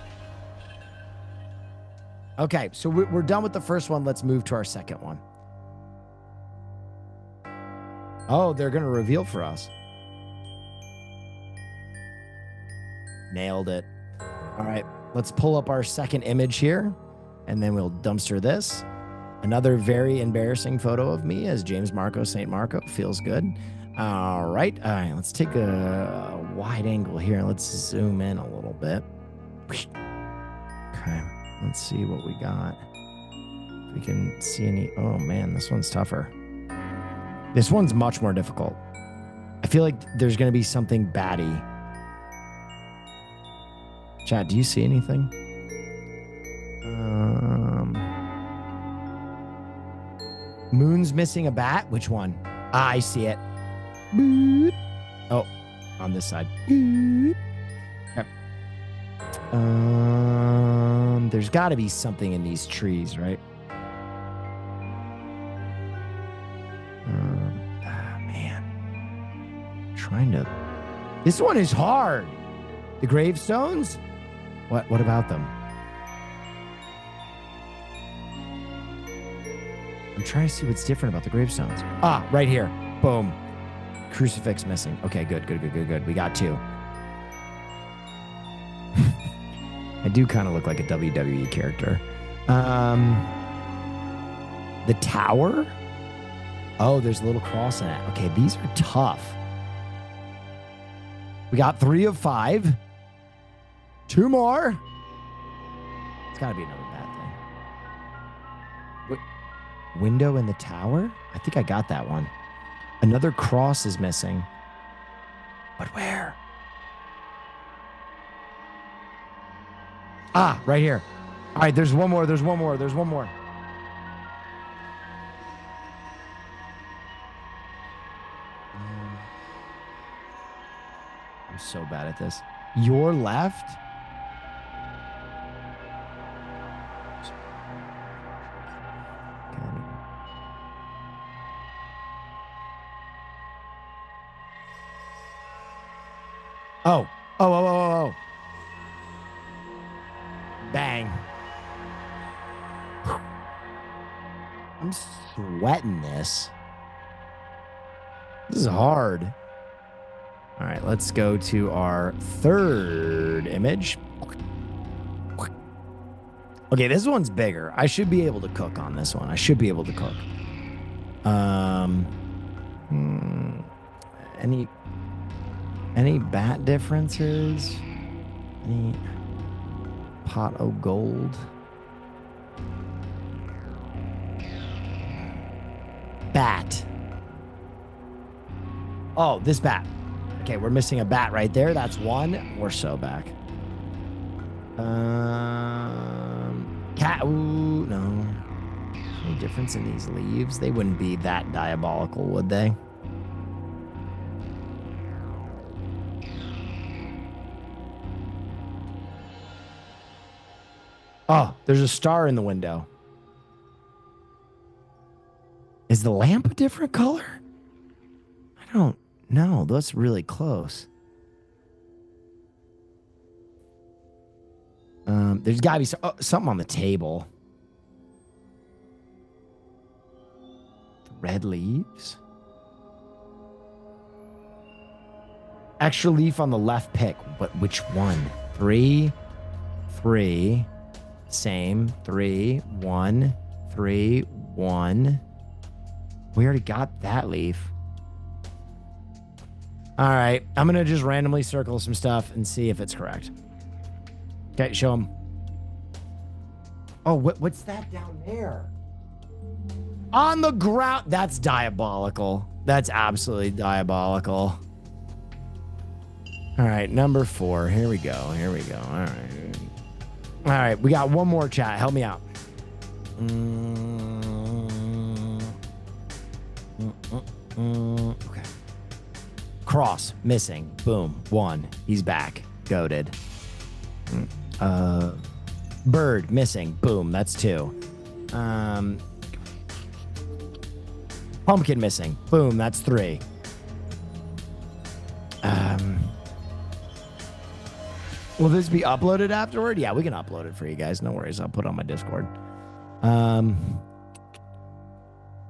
Speaker 1: Okay, so we're done with the first one. Let's move to our second one. Oh, they're going to reveal for us. Nailed it. All right, let's pull up our second image here, and then we'll dumpster this. Another very embarrassing photo of me as James Marco St. Marco. Feels good. All right, let's take a wide angle here. Let's zoom in a little bit. Okay, let's see what we got. If we can see any. Oh, man, this one's tougher. This one's much more difficult. I feel like there's going to be something batty. Chat, do you see anything? Moon's missing a bat. Which one? Ah, I see it. Oh, on this side. Okay. There's got to be something in these trees, right? Man. Trying to. This one is hard. The gravestones? What about them? I'm trying to see what's different about the gravestones. Ah, right here. Boom. Crucifix missing. Okay, good. We got 2. I do kind of look like a WWE character. The tower? Oh, there's a little cross in it. Okay, these are tough. We got 3 of 5. 2 more. It's got to be another bad thing. Window in the tower? I think I got that one. Another cross is missing. But where? Ah, right here. All right, there's one more. I'm so bad at this. Your left? Oh. Bang. I'm sweating this. This is hard. All right, let's go to our third image. Okay, this one's bigger. I should be able to cook on this one. Any bat differences? Any pot of gold? Bat. Oh, this bat. Okay, we're missing a bat right there. That's 1. We're so back. Cat. Ooh, no. Any difference in these leaves? They wouldn't be that diabolical, would they? Oh, there's a star in the window. Is the lamp a different color? I don't know. That's really close. There's got to be something on the table. Red leaves? Extra leaf on the left pick. But which one? 3. Same. 3, 1, 3, 1. We already got that leaf. All right. I'm going to just randomly circle some stuff and see if it's correct. Okay, show them. Oh, what's that down there? On the ground. That's diabolical. That's absolutely diabolical. All right, number 4. Here we go. Here we go. All right. All right, we got one more, chat. Help me out. Okay. Cross missing. Boom. 1. He's back. Goated. Bird missing. Boom. That's 2. Pumpkin missing. Boom. That's 3. Will this be uploaded afterward? Yeah, we can upload it for you guys. No worries. I'll put it on my Discord. God,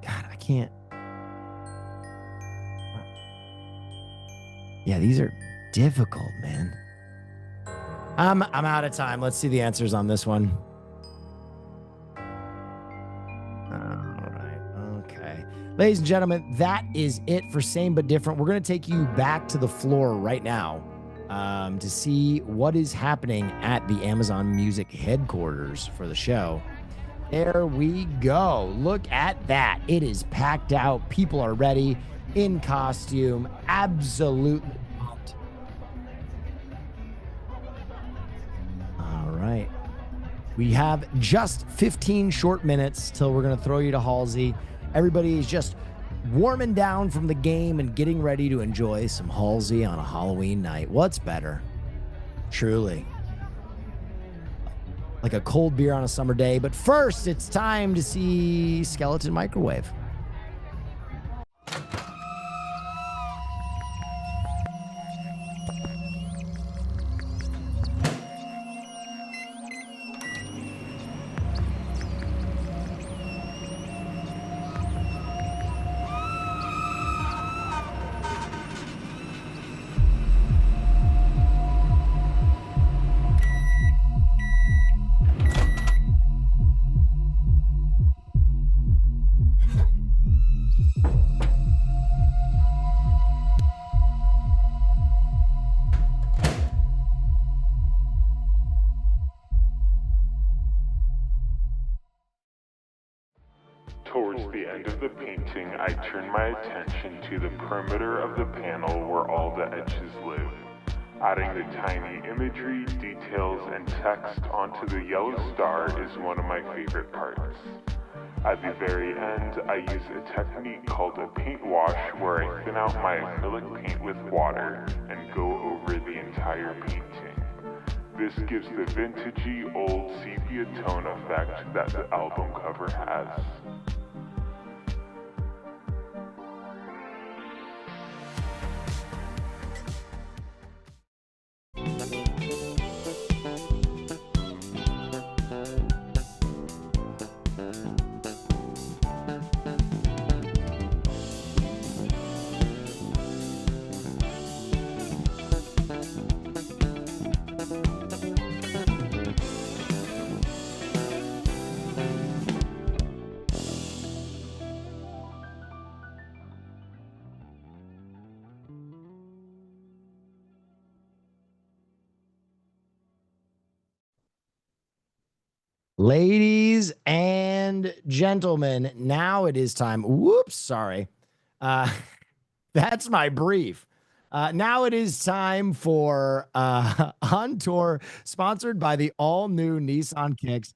Speaker 1: I can't. Yeah, these are difficult, man. I'm out of time. Let's see the answers on this one. All right. Okay. Ladies and gentlemen, that is it for Same But Different. We're going to take you back to the floor right now to see what is happening at the Amazon Music headquarters for the show. There we go. Look at that. It is packed out. People are ready in costume. Absolutely pumped. All right. We have just 15 short minutes till we're going to throw you to Halsey. Everybody is just warming down from the game and getting ready to enjoy some Halsey on a Halloween night. What's better? Truly. Like a cold beer on a summer day. But first, it's time to see Skeleton Microwave.
Speaker 2: Towards the end of the painting, I turn my attention to the perimeter of the panel where all the edges live. Adding the tiny imagery, details, and text onto the yellow star is one of my favorite parts. At the very end, I use a technique called a paint wash where I thin out my acrylic paint with water and go over the entire painting. This gives the vintagey old sepia tone effect that the album cover has.
Speaker 1: Ladies and gentlemen, now it is time. Whoops, sorry. That's my brief. Now it is time for On Tour, sponsored by the all-new Nissan Kicks.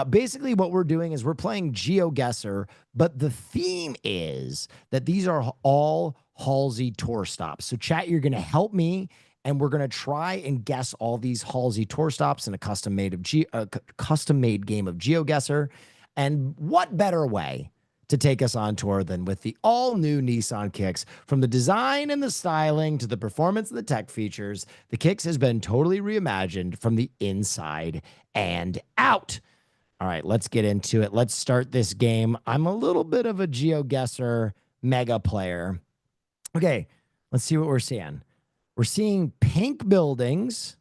Speaker 1: Basically, what we're doing is we're playing GeoGuessr, but the theme is that these are all Halsey tour stops. So, chat, you're going to help me, and we're going to try and guess all these Halsey tour stops in a custom-made game of GeoGuessr. And what better way to take us on tour than with the all-new Nissan Kicks? From the design and the styling to the performance and the tech features, the Kicks has been totally reimagined from the inside and out. All right, let's get into it. Let's start this game. I'm a little bit of a GeoGuessr mega player. Okay, let's see what we're seeing. We're seeing pink buildings.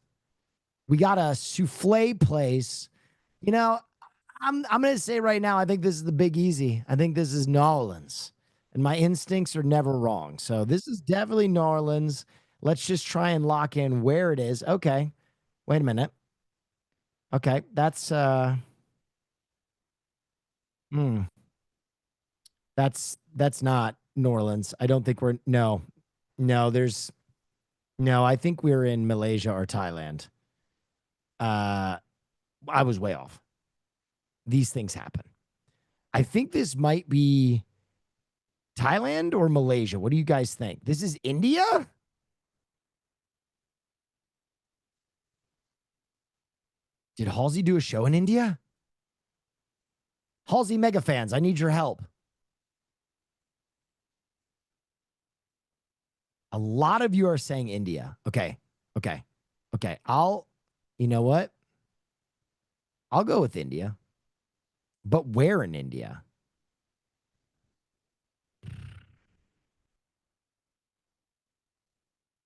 Speaker 1: We got a souffle place. You know, I'm going to say right now, I think this is the Big Easy. I think this is New Orleans. And my instincts are never wrong. So this is definitely New Orleans. Let's just try and lock in where it is. Okay. Wait a minute. Okay. That's that's not New Orleans. I don't think no, there's No, I think we're in Malaysia or Thailand. Uh, I was way off. These things happen. I think this might be Thailand or Malaysia. What do you guys think? This is India? Did Halsey do a show in India? Halsey mega fans, I need your help. A lot of you are saying India. Okay. Okay. Okay. You know what? I'll go with India. But where in India?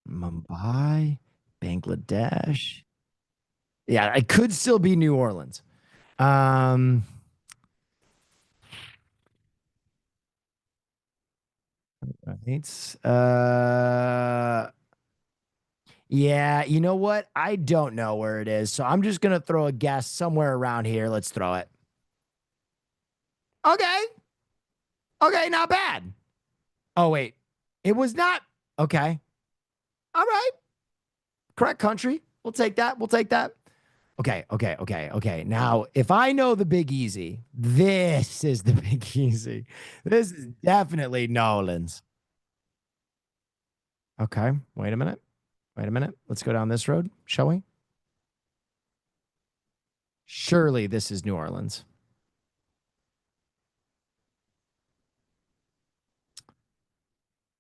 Speaker 1: Mumbai, Bangladesh. Yeah, it could still be New Orleans. Um, right. Yeah, you know what? I don't know where it is. So I'm just gonna throw a guess somewhere around here. Let's throw it. Okay. Okay, not bad. Oh, wait. It was not. Okay. All right. Correct country. We'll take that. We'll take that. Okay. Okay. Okay. Okay. Now, if I know the Big Easy, this is the Big Easy. This is definitely Nolan's. Okay. Wait a minute. Wait a minute. Let's go down this road, shall we? Surely this is New Orleans.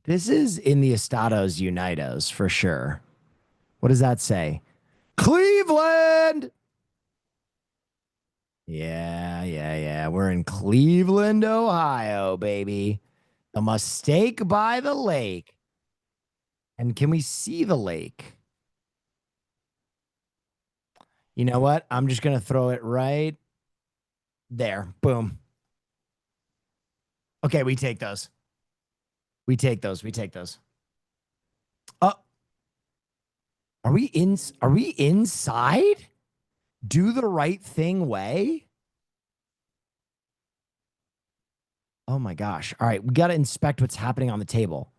Speaker 1: This is in the Estados Unidos for sure. What does that say? Cleveland. Yeah, yeah, yeah. We're in Cleveland, Ohio, baby. A mistake by the lake. And can we see the lake? You know what? I'm just going to throw it right there. Boom. Okay, we take those. We take those. We take those. Uh, are we inside? Do the right thing way? Oh my gosh. All right, we got to inspect what's happening on the table.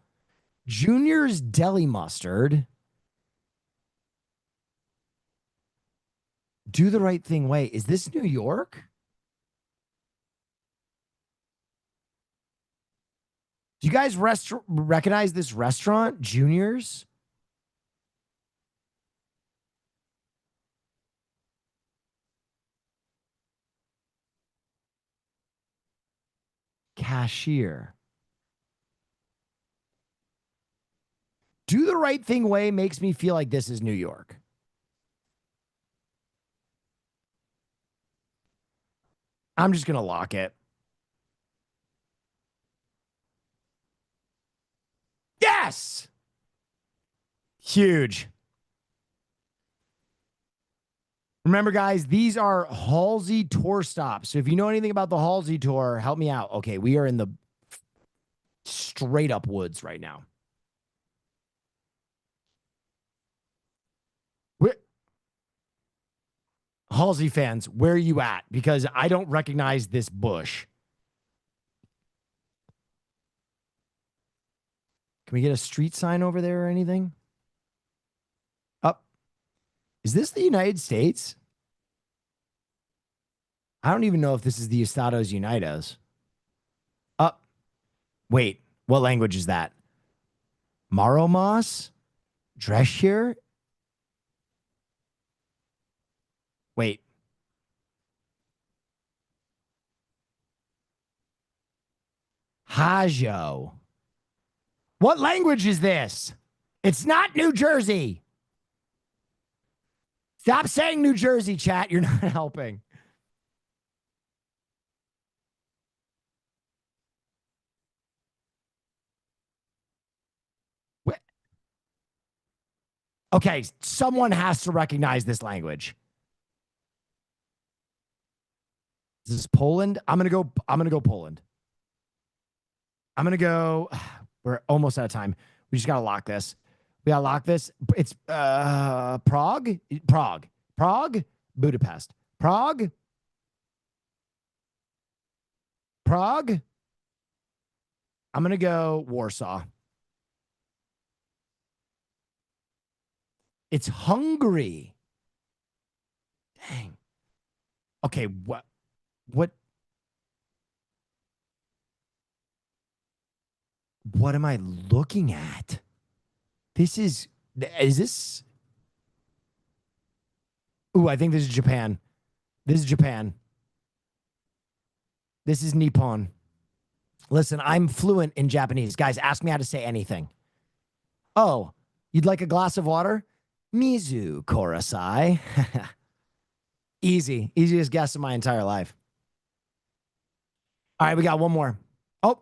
Speaker 1: Junior's deli mustard. Do the right thing way. Is this New York? Do you guys recognize this restaurant, Junior's? Cashier. Do the right thing way makes me feel like this is New York. I'm just going to lock it. Yes. Huge. Remember, guys, these are Halsey tour stops. So if you know anything about the Halsey tour, help me out. Okay, we are in the straight up woods right now. We're, Halsey fans, where are you at? Because I don't recognize this bush. Can we get a street sign over there or anything? Up. Is this the United States? I don't even know if this is the Estados Unidos. Up. Wait, what language is that? Maromos? Drescher? Wait. Hajo. What language is this? It's not New Jersey. Stop saying New Jersey, chat. You're not helping. Okay, someone has to recognize this language. Is this Poland? I'm gonna go Poland. I'm gonna go. We're almost out of time. We just gotta lock this. We gotta lock this. It's Prague, Prague, Prague, Budapest, Prague, Prague. I'm gonna go Warsaw. It's Hungary. Dang. Okay, what what am I looking at? This is this? Ooh, I think this is Japan. This is Japan. This is Nippon. Listen, I'm fluent in Japanese. Guys, ask me how to say anything. Oh, you'd like a glass of water? Mizu korasai. Easy. Easiest guess of my entire life. All right, we got one more. Oh,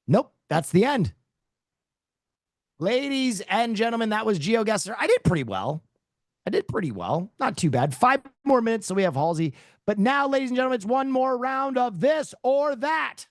Speaker 1: nope. That's the end. Ladies and gentlemen, that was GeoGuessr. I did pretty well. Not too bad. 5 more minutes, so we have Halsey. But now, ladies and gentlemen, it's one more round of this or that.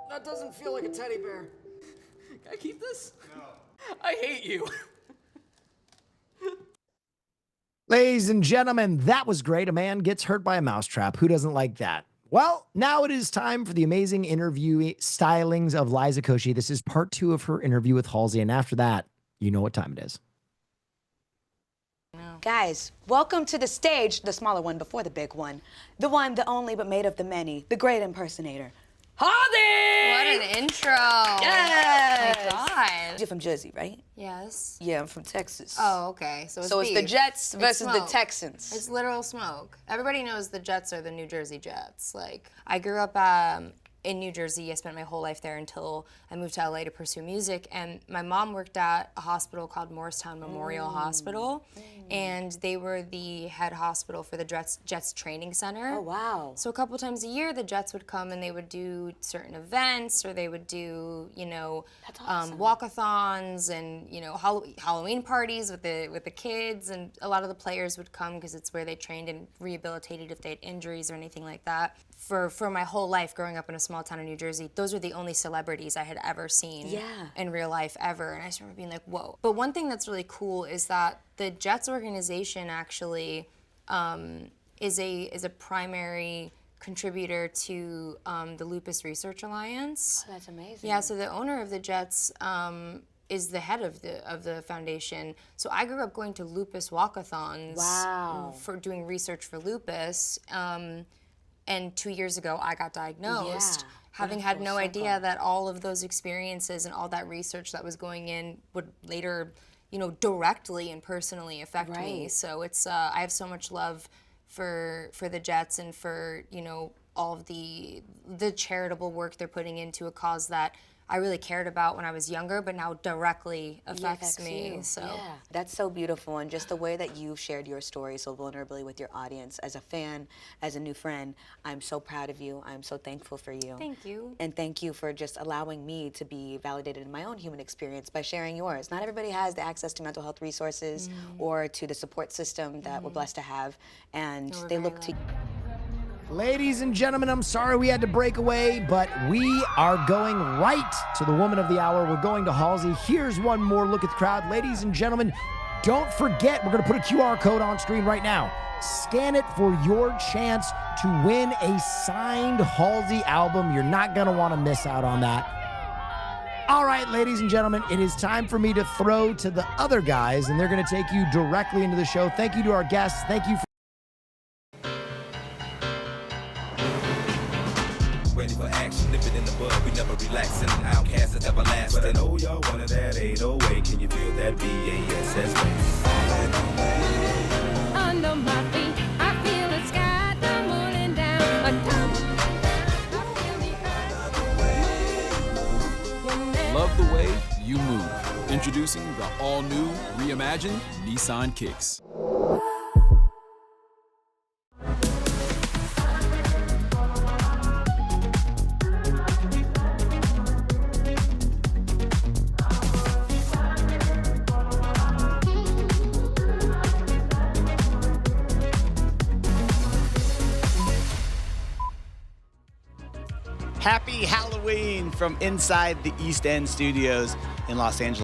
Speaker 9: That doesn't feel like a teddy bear. Can I keep this? No. I hate you.
Speaker 1: Ladies and gentlemen, that was great. A man gets hurt by a mousetrap. Who doesn't like that? Well, now it is time for the amazing interview stylings of Liza Koshy. This is part 2 of her interview with Halsey. And after that, you know what time it is.
Speaker 4: Guys, welcome to the stage, the smaller one before the big one. The one, the only, but made of the many. The great impersonator. Halsey!
Speaker 5: What an intro.
Speaker 4: Yes!
Speaker 5: Oh my God.
Speaker 4: You're from Jersey, right?
Speaker 5: Yes.
Speaker 4: Yeah, I'm from Texas.
Speaker 5: Oh, okay. So
Speaker 4: it's the
Speaker 5: beef.
Speaker 4: Jets versus the
Speaker 5: smoke.
Speaker 4: Texans.
Speaker 5: It's literal smoke. Everybody knows the Jets are the New Jersey Jets. Like, I grew up in New Jersey. I spent my whole life there until I moved to LA to pursue music. And my mom worked at a hospital called Morristown Memorial Hospital. And they were the head hospital for the Jets Training Center.
Speaker 4: Oh, wow.
Speaker 5: So a couple times a year, the Jets would come and they would do certain events, or they would do, you know, walkathons and, you know, Halloween parties with the kids. And a lot of the players would come because it's where they trained and rehabilitated if they had injuries or anything like that. For my whole life growing up in a small town in New Jersey, those were the only celebrities I had ever seen in real life ever. And I just remember being like, whoa. But one thing that's really cool is that the Jets organization actually is a primary contributor to the Lupus Research Alliance.
Speaker 4: Oh, that's amazing.
Speaker 5: Yeah, so the owner of the Jets is the head of the foundation. So I grew up going to lupus walkathons for doing research for lupus. And 2 years ago, I got diagnosed, having had no idea that all of those experiences and all that research that was going in would later, you know, directly and personally affect me. So it's I have so much love for the Jets and for, you know, all of the charitable work they're putting into a cause that I really cared about when I was younger, but now directly affects
Speaker 4: affects
Speaker 5: me.
Speaker 4: you.
Speaker 5: So
Speaker 4: Yeah, that's so beautiful, and just the way that you've shared your story so vulnerably with your audience, as a fan, as a new friend, I'm so proud of you. I'm so thankful for you.
Speaker 5: thank you.
Speaker 4: And thank you for just allowing me to be validated in my own human experience by sharing yours. Not everybody has the access to mental health resources or to the support system that we're blessed to have, and
Speaker 5: No, we're
Speaker 4: they
Speaker 5: very
Speaker 4: look to
Speaker 5: lucky.
Speaker 1: Ladies and gentlemen, I'm sorry we had to break away, but we are going right to the woman of the hour. We're going to Halsey. Here's one more look at the crowd. Ladies and gentlemen, don't forget, we're going to put a QR code on screen right now. Scan it for your chance to win a signed Halsey album. You're not going to want to miss out on that. All right, ladies and gentlemen, it is time for me to throw to the other guys, and they're going to take you directly into the show. Thank you to our guests. Thank you for
Speaker 10: ready for action, nip it in the bud, we never relax, and an outcast is everlasting. But I know y'all wanted that 808, can you feel that BASS bass?
Speaker 11: Under my feet, I feel the sky tumbling down.
Speaker 12: Love the way you move. Introducing the all-new, reimagined Nissan Kicks.
Speaker 13: Happy Halloween from inside the East End Studios in Los Angeles.